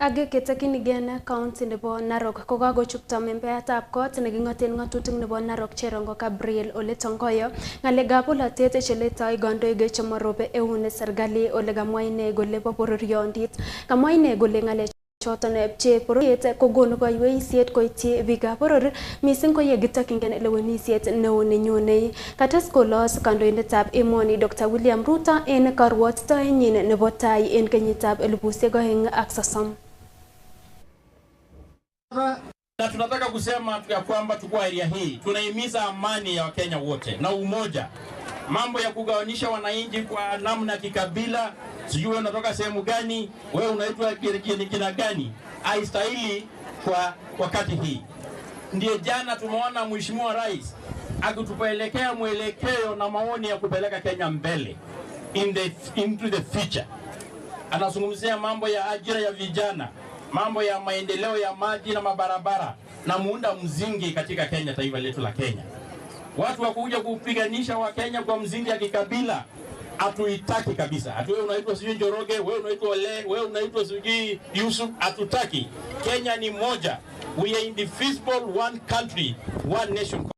Age ketakinigene county nebo Narok kokagochupta membeatab kot nekingoten ngatutik nebo Narok Cherongo Gabriel Ole Tongoyo ngalekab polatet cheletoi kandoik chemorobe eune serikali ole kamwa ine kole bo bororiondit. Kamwa ine kole ngale choton pche bororiet kokonu kaiweisiet koityi biikab boror mising ko ye kitokingen lewenisiet neo nenyone. Kates kolos kandoindetab emoni Dr. William Ruto en karwotitoenyin nebo tai en kenyitab 2030. Na tunataka kusema ya kwamba tukua area hii tunahimiza amani ya Wakenya wote na umoja. Mambo ya kugawanisha wananchi kwa namna kikabila, sijui unatoka sehemu gani, wewe unaitwa kina gani, haistahili kwa wakati hii. Ndiye jana tumeona Mheshimiwa Rais akitupaelekea mwelekeo na maoni ya kupeleka Kenya mbele into the future. Anazungumzia mambo ya ajira ya vijana, mambo ya maendeleo ya maji na mabarabara na muunda mzingi katika Kenya, taifa letu la Kenya. Watu wakuja kupiganisha wa Kenya kwa mzingi ya kikabila hatuitaki kabisa. Ati wewe unaitwa sijui Njoroge, wewe unaitwa Ole, wewe unaitwa sijui Yusuf, hatutaki. Kenya ni moja. We are indivisible, one country, one nation.